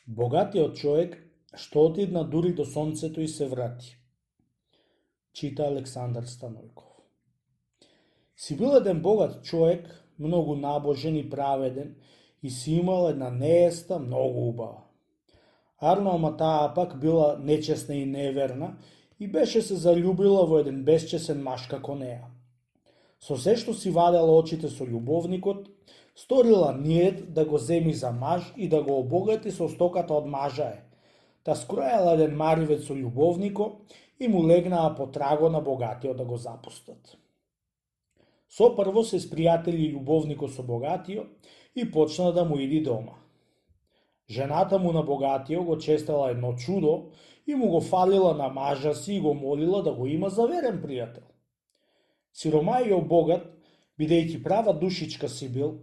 Богатиот човек што отидна дури до сонцето и се врати. Чита Александар Станојков. Си бил еден богат човек, многу набожен и праведен, и си имал една нееста многу убава. Арно, ама таа пак била нечесна и неверна и беше се заљубила во еден безчесен маж како неа. Со се што си вадела очите со љубовникот, сторила ниет да го земи за маж и да го обогати со стоката од мажае. Та скројала еден маривец со љубовнико и му легнаа по траго на богатиот да го запустат. Сопрво се спријатели љубовнико со богатиот и почна да му иди дома. Жената му на богатиот го честела едно чудо и му го фалила на мажа си и го молила да го има за верен пријател. Сиромајиот богат, бидејќи права душичка си бил,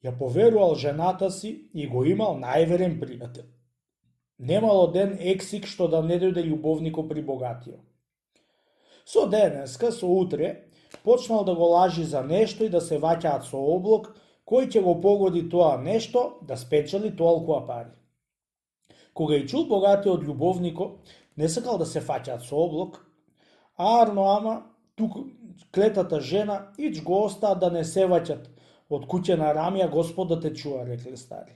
ја поверувал жената си и го имал најверен пријател. Немало ден ексик што да не дојде љубовнико при богатиот. Со денеска, со утре, почнал да го лажи за нешто и да се ваќаат со облог, кој ќе го погоди тоа нешто да спечели толкова пари. Кога и чул богатиот љубовнико, не сакал да се фаќаат со облог, арно ама туку клетата жена ич го остаа да не се ваќат, од куќе на рамја Господ да те чува, рекле стари.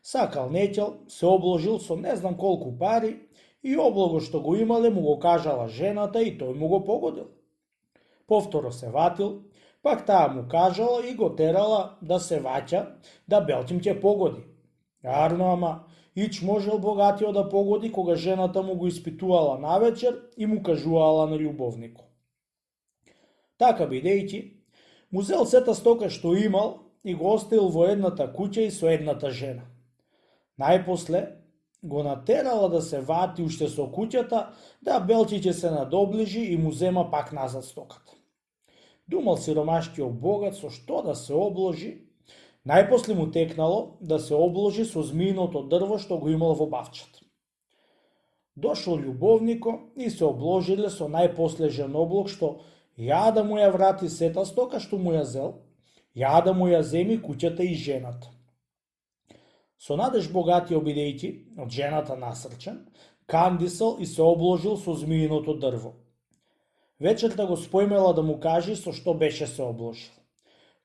Сакал неќел, се обложил со не знам колку пари и облого што го имале му го кажала жената и тој му го погодил. Повторо се ватил, пак таа му кажала и го терала да се ваќа, да белтим ќе погоди. Арно, ама ич можел богатиот да погоди кога жената му го испитувала навечер и му кажувала на љубовнико. Така бидејќи, му зел сета стока што имал и го оставил во едната куќа и со едната жена. Најпосле го натерала да се вати уште со куќата, да белчи ќе се надоближи и му зема пак назад стоката. Думал сиромашкиот богат со што да се обложи, најпосле му текнало да се обложи со змииното дрво што го имал во бавчата. Дошол љубовнико и се обложиле со најпослежен облог што ја да му ја врати сета стока што му ја зел, ја да му ја земи куќата и жената. Со надеж богатиот бидејќи од жената насрчен, кандисал и се обложил со змииното дрво. Вечерта го спојмела да му кажи со што беше се обложил.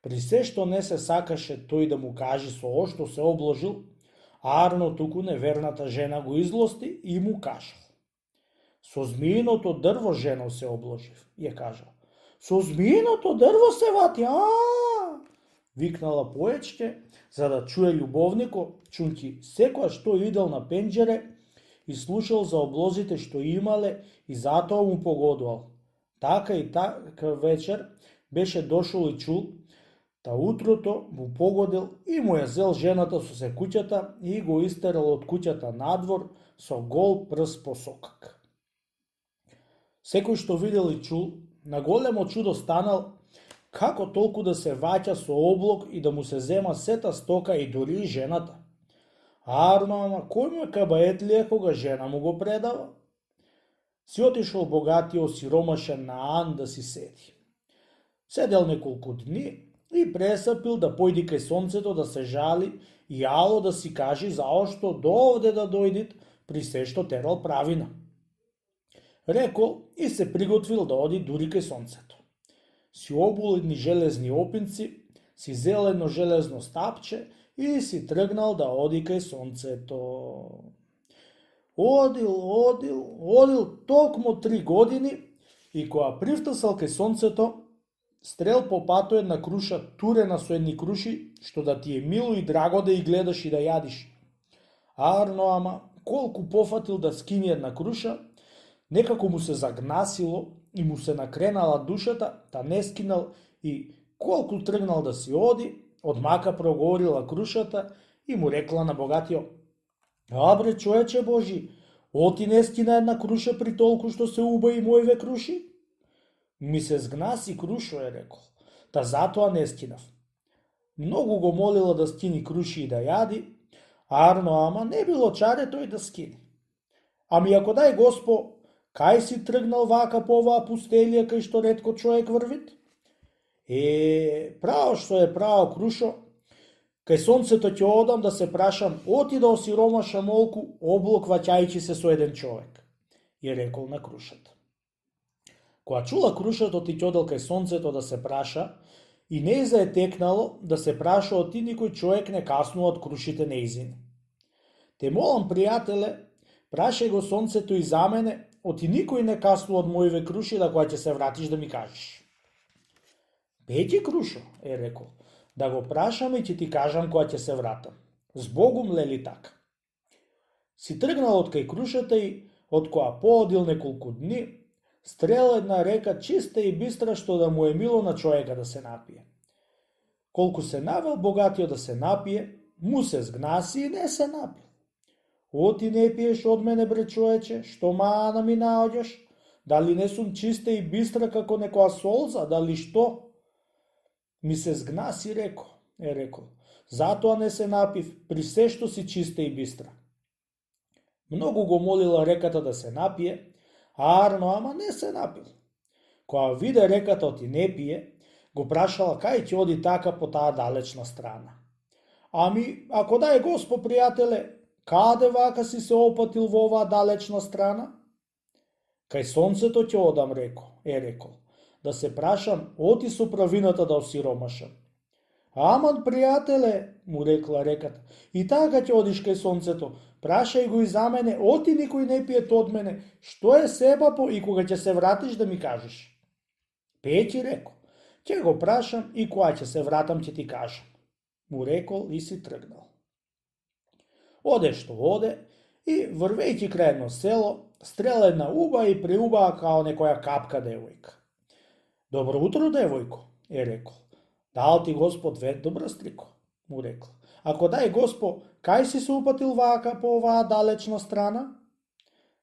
При се што не се сакаше тој да му кажи со што се обложил, арно туку неверната жена го излости и му кажал. Со змииното дрво жено се обложив, ја кажал. Со змииното дрво се вати, викнала поечке, за да чуе љубовнико, чунки секојаш тој идел на пенџере и слушал за облозите што имале и затоа му погодувал. Така и така вечер беше дошол и чул, та утрото му погодил и му ја зел жената со секуќата и го истерал од куќата надвор со гол прст по сокак. Секој што видел и чул, на големо чудо станал како толку да се ваќа со облог и да му се зема сета стока и дури и жената. Арно, ама кој му е кабаетлија кога жена му го предава? Си отишол богатиот сиромашен на Ан да си седи. Седел неколку дни и пресапил да појди кај сонцето да се жали и ало да си кажи заошто доовде да дојдит при се што терал правина. Рекол и се приготвил да оди дури кај сонцето. Си обул едни железни опинци, си зел едно железно стапче и си тргнал да оди кај сонцето. Одил токму 3 години и кога привтасал кај сонцето, стрел по пато една круша турена со едни круши, што да ти е мило и драго да ја гледаш и да јадиш. Арно, ама колку пофатил да скини една круша, некако му се загнасило и му се накренала душата, та не скинал и колку тргнал да си оди, одмака проговорила крушата и му рекла на богатиот: Абре, човече Божи, оти не скина една круша при толку што се убави мојве круши? Ми се згнаси крушо, е рекол, та затоа не скинав. Многу го молила да скини круши и да јади, арно, ама не било чаре тој да скини. Ами ако дај Госпо, кај си тргнал вака по оваа пустелија кај што ретко човек врвит? Право што е право крушо, Кај сонцето ќе одам да се прашам, оти да осиромаша молку, облок ваќајќи се со еден човек, ја рекол на крушата. Кога чула крушата ти ќе одел кај сонцето да се праша, и нејза е текнало да се праша од ти никој човек не каснува од крушите нејзини. Те молам, пријателе, прашај го сонцето и за мене, оти никој не каснува од моиве круши да кога ќе се вратиш да ми кажеш. Пети крушо, е рекол, да го прашам и ќе ти кажам кога ќе се вратам. Збогум лели така. Си тргнал од кај крушата и, од која поодил неколку дни, стрел една река чиста и бистра што да му е мило на човека да се напие. Колку се навел богатиот да се напие, му се згнаси и не се напил. Оти не пиеш од мене, бре човече, што мана ми наоѓаш? Дали не сум чиста и бистра како некоја солза, дали што? Ми се згнаси, рекол. Затоа не се напив, при се што си чиста и бистра. Многу го молила реката да се напие, арно, ама не се напил. Кога виде реката оти не пие, го прашала кај ќе оди така по таа далечна страна. Ами, ако дај Госпо, пријателе, каде вака си се опатил во оваа далечна страна? Кај сонцето ќе одам, рекол, да се прашам, оти со правината да осиромашам. Аман, пријателе, му рекла реката, и така ќе одиш кај сонцето, прашај го и за мене, оти никој не пиет од мене, што е себапо и кога ќе се вратиш да ми кажеш. Пети рекол, ќе го прашам и кога ќе се вратам ќе ти кажам, му рекол и си тргнал. Оде што оде и, врвејќи крај едно село, стрела една уба и преубаа као некоја капка девојка. Добро утро, девојко, е рекол. Дал ти Господ вет добра стрико, му рекла. Ако дај Госпо, кај си се упатил вака по оваа далечна страна?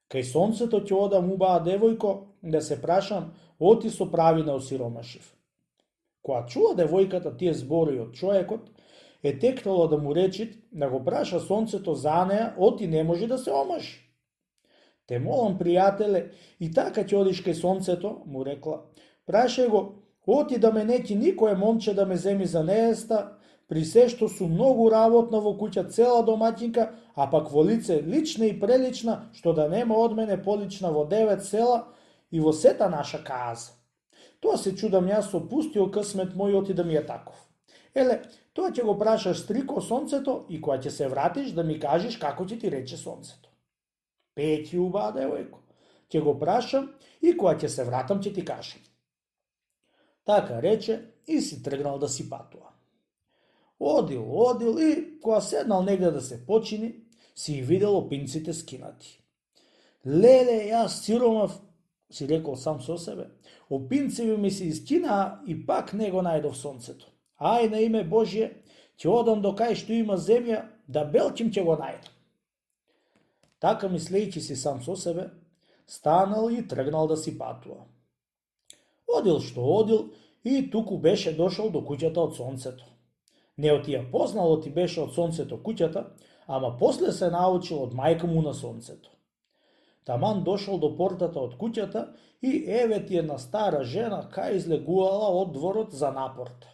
Кај сонцето ќе одам, убаа девојко, да се прашам, оти со правина осиромашив. Кога чула девојката тие збори од човекот, е текнало да му речи да го праша сонцето за неа, оти не може да се омаши. Те молам, пријателе, и така ќе одиш кај сонцето, му рекла, прашај го, оти да ме неки никое момче да ме земи за невеста, при се што сум многу работна во куќа, цела домаќинка, а пак во лице лична и прелична, што да нема од мене полична во 9 села и во сета наша каза. Тоа се чудам јас со пустиот късмет мој оти да ми е таков. Еле, тоа ќе го прашаш стрико сонцето и кога ќе се вратиш да ми кажеш како ќе ти рече сонцето. Пети, убава девојко, ќе го прашам и кога ќе се вратам ќе ти кажам. Така рече и си тргнал да си патува. Одил и кога седнал негде да се почини, си видел опинците скинати. Леле, јас сиромав, си рекол сам со себе, опинцеви ми се искинаа и пак не го најдов сонцето. Ај, на име Божие, ќе одам до кај што има земја, да белчим ќе го најдам. Така мислејќи си сам со себе, станал и тргнал да си патува. Одил што одил и туку беше дошол до куќата од сонцето. Не оти ја познал оти беше од сонцето куќата, ама после се научил од мајка му на сонцето. Таман дошол до портата од куќата и еве ти една стара жена кај излегувала од дворот за напорт.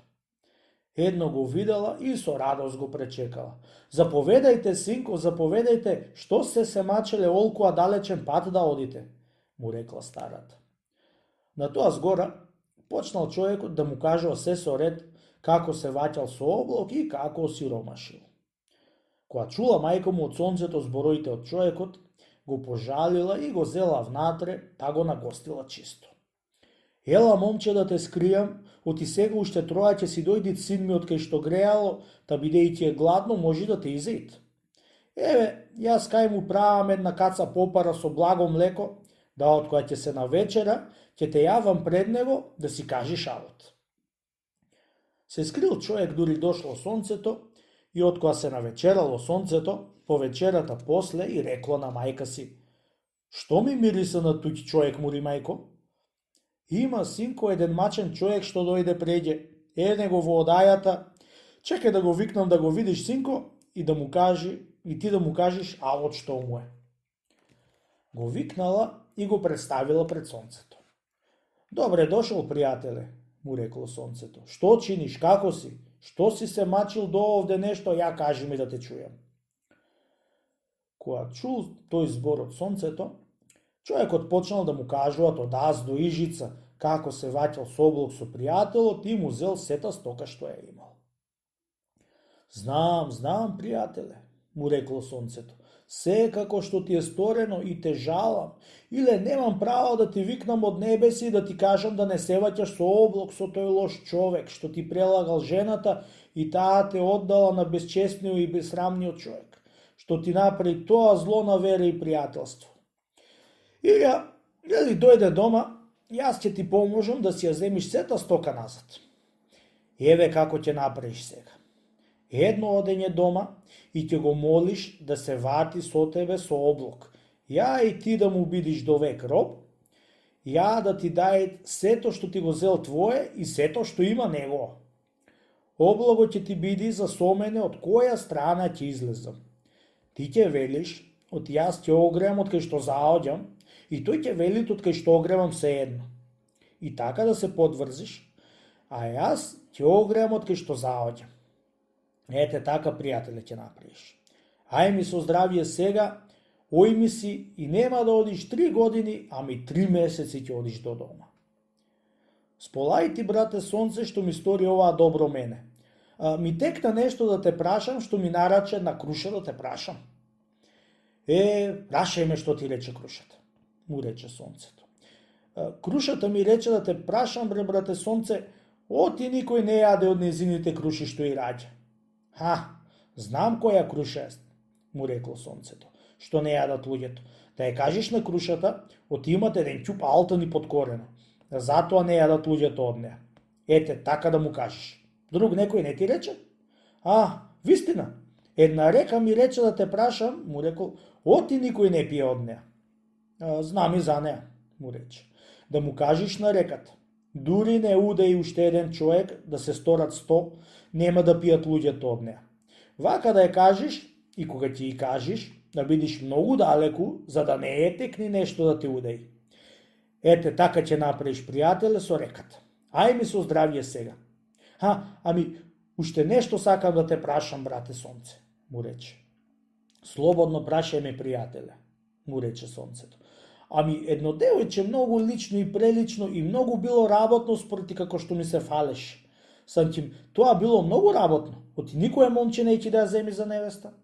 Едно го видела и со радост го пречекала. Заповедајте, синко, заповедајте, што се мачеле олкуа далечен пат да одите, му рекла старата. На тоа згора почнал човекот да му кажува се со ред како се ваќал со облок и како осиромашил. Кога чула мајка му од сонцето збороите од човекот, го пожалила и го зела внатре, та го нагостила чисто. Ела, момче, да те скријам, оти сега уште троја ќе си дојдит син ми од кај што греало, та бидејќи е гладно, може да те изеит. Еве, јас кај му правам една каца попара со благо млеко, да од која ќе се навечера, ќе те јавам пред него да си кажи шалот. Се скрил човек дури дошло сонцето и од која се навечерало сонцето, по вечерата после и рекло на мајка си: "Што ми мириса на туѓ човек, мури мајко?" "Има, синко, еден мачен човек што дојде преѓе, ене го во одајата, чекај да го викнам да го видиш, синко, и да му кажи, и ти да му кажеш алот што му е." Го викнала и го представила пред сонцето. "Добре дошол, пријателе," му рекло сонцето. "Што чиниш, како си? Што си се мачил до овде нешто, ја кажи ми да те чујам. Кога чул тој збор од сонцето, човекот почнал да му кажуваат од аз до Ижица како се ваќал со облак со пријателот и му зел сета стока што е имал. Знам, пријателе, му рекло сонцето. Секако што ти е сторено и те жалам, иле немам право да ти викнам од небеси и да ти кажам да не се ваќаш со облак со тој лош човек што ти прелагал жената и таа те оддала на безчестниот и безсрамниот човек, што ти направи тоа зло на вера и пријателство. Или дојде дома, јас ќе ти поможам да си ја земиш сета стока назад. Еве како ќе направиш сега. Едно одење дома и ќе го молиш да се вати со тебе со облак. Ја и ти да му бидиш до век роб, ја да ти дај сето што ти го зел твое и сето што има негово. Облакот ќе ти биде за сомене од која страна ќе излезам. Ти ќе велиш, од јас ќе огревам од кај што заоѓам, и тој ќе вели од кај што огревам сеедно. И така да се подврзиш, а јас ќе огревам од кај што заоѓам. Ете така, пријателе, ќе направиш. Ај ми со здравје сега, ој ми си и нема да одиш 3 години, ами 3 месеци ќе одиш до дома. Сполај ти, брате сонце, што ми стори оваа добро мене. Ми текна нешто да те прашам, што ми нараче на Круша да те прашам. Прашај ме што ти рече Крушата, му рече сонцето. Крушата ми рече да те прашам, брате сонце, оти никој не јаде од незините круши што и раѓа. Знам која круша е, му рекло сонцето, што не јадат луѓето. Да ја кажеш на Крушата, оти имате еден ќуп алтани под корено. Затоа не јадат луѓето од неа. Ете, така да му кажеш. Друг некој не ти рече? Вистина. Една река ми рече да те прашам, му рекол, оти никој не пие од неа. Знам и за неа, му рече. Да му кажеш на реката. Дури не уде и уште еден човек да се сторат 100, нема да пијат луѓето од неа. Вака да ја кажеш и кога ти ја кажеш, да бидиш многу далеку, за да не етекни нешто да те удеи. Ете, така ќе направиш, пријателе, со реката. Ај ми со здравје сега. Уште нешто сакам да те прашам, брате сонце, му рече. Слободно прашај ме, пријателе, му рече сонцето. Едно девојче многу лично и прелично и многу било работно спорти како што ми се фалеше. Сантим, тоа било многу работно, оти никој момче неќе да ја земи за невеста.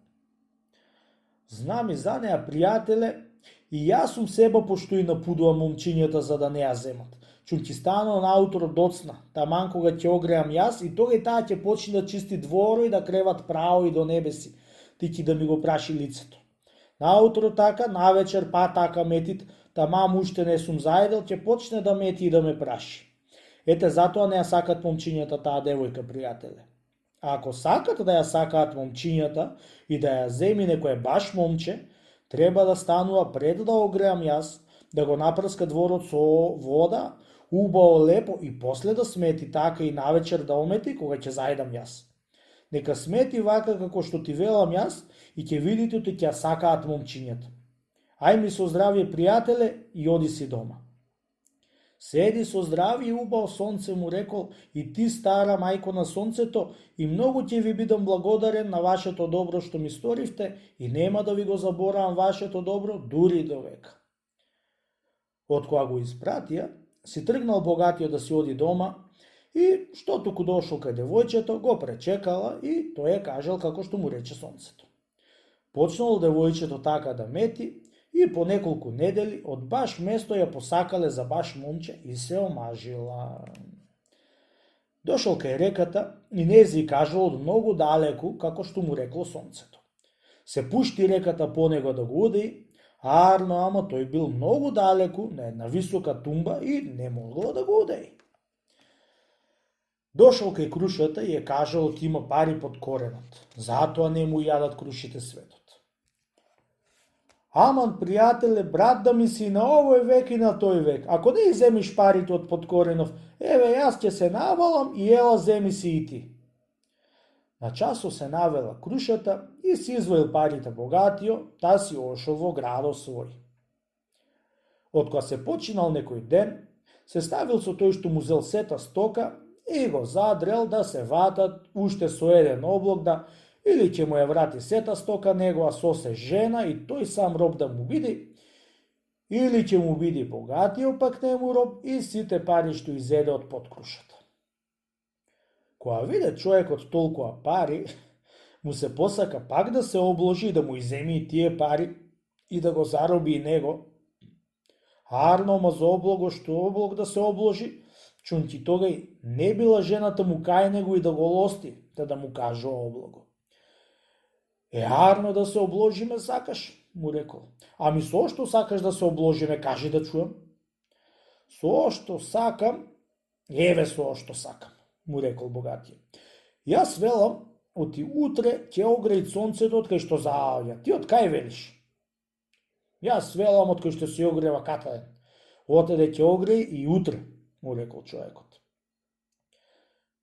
Знам и за неа, пријателе, и јас сум себе пошто и напудувам момчињата за да не ја земат. Чум ќе стану наутро доцна, таман кога ќе огреам јас и тога и таа ќе почне да чисти дворо и да креват право и до небеси, тики да ми го праши лицето. Наутро така, навечер па така метит, тамам уште не сум заедел, ќе почне да мети и да ме праши. Ете, затоа не ја сакат момчињата таа девојка, пријателе. А ако сакат да ја сакаат момчињата и да ја земи некој баш момче, треба да станува пред да огреам јас, да го напрска дворот со вода, убаво лепо и после да смети така и навечер да омети кога ќе заедам јас. Нека смети вака како што ти велам јас и ќе видите оти ќе ја сакаат момчињата. Ај ми со здравје, пријателе, и оди си дома. Седи со здравје и убаво сонце, му рекол, и ти, стара мајко на сонцето, и многу ќе ви бидам благодарен на вашето добро што ми сторивте и нема да ви го заборавам вашето добро дури до века. Од кога го испратија, си тргнал богатиот да си оди дома и што туку дошол кај девојчето, го пречекала и тој е кажал како што му рече сонцето. Почнало девојчето така да мети и по неколку недели од баш место ја посакале за баш момче и се омажила. Дошол кај реката и нези кажал од многу далеку како што му рекло сонцето. Се пушти реката по него да го уди, ама тој бил многу далеку на една висока тумба и не могло да го удеи. Дошол кај крушата и ја кажал дека има пари под коренот, затоа не му јадат крушите светот. Аман, пријателе, брат да ми си на овој век и на тој век, ако не иземиш парите од подкоренов, еве јас ќе се навалам и ела земи си и ти. На часо се навела крушата и си извоил парите богатио, та си ошол во градот свој. Откога се починал некој ден, се ставил со тој што му зел сета стока и го задрел да се ватат уште со еден облог да или ќе му ја врати сета стока негова со се жена и тој сам роб да му биде, или ќе му биде богатиот пак нему роб и сите пари што изеде од подкрушата. Кога виде човекот толкова пари, му се посака пак да се обложи, да му иземи и тие пари и да го зароби и него. Арно, ма за облого што облог да се обложи, чунки тогај не била жената му кај него и да го лости, да му каже облого. Арно да се обложиме сакаш, му рекол. Ами со што сакаш да се обложиме, кажи да чуем. Со што сакам, еве со што сакам, му рекол богатиот. Јас велам, оти утре ќе огреј сонцето од кај што заоѓа. Ти од кај велиш? Јас велам од кај што се огрева катаден. Отеде ќе огреј и утре, му рекол човекот.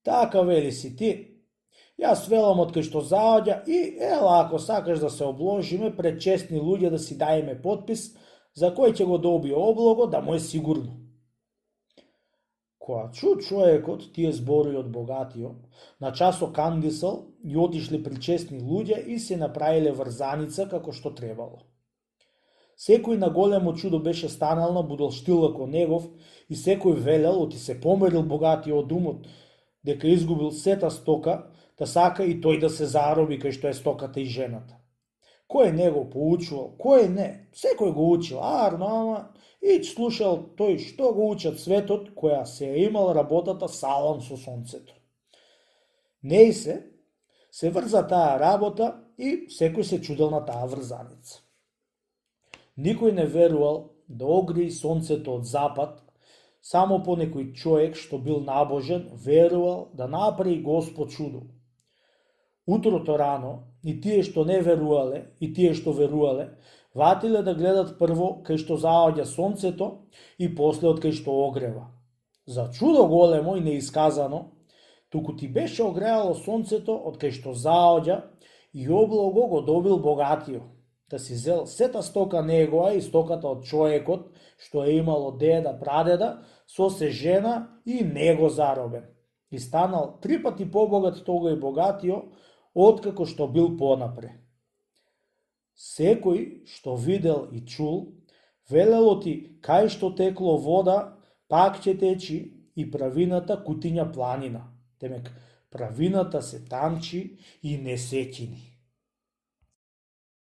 Така вели си ти. Јас велам од кај што заоѓа и ела ако сакаш да се обложиме пред честни луѓе да си даеме подпис за кој ќе го добие облого да му е сигурно. Кога чу човекот тие зборови од богатиот, на часо кандисал и отишле при честни луѓе и се направиле врзаница како што требало. Секој на големо чудо беше станал на будалштилак од негов и секој велел оти се померил богатиот од умот, дека изгубил сета стока, да сака и тој да се зароби кај што е стоката и жената. Кој не го поучувал, кој не, секој го учил, арно, ама ич слушал тој што го учат светот, која се е имал работата салам со сонцето. Не и се врза таа работа и секој се чудел на таа врзаница. Никој не верувал да огреи сонцето од запад, само по некој човек што бил набожен верувал да направи Господ чудо. Утрото рано, и тие што не верувале, и тие што верувале, ватиле да гледат прво кај што заоѓа сонцето и после од кај што огрева. За чудо големо и неисказано, туку ти беше огреало сонцето од кај што заоѓа и облого го добил богатиот, да си зел сета стока негова и стоката од човекот што е имал од деда прадеда со се жена и него заробен. И станал 3 пати побогат тогај богатиот откако што бил понапре. Секој што видел и чул, велело ти кај што текло вода, пак ќе течи и правината кутиња планина. Темек, правината се тамчи и не се кини.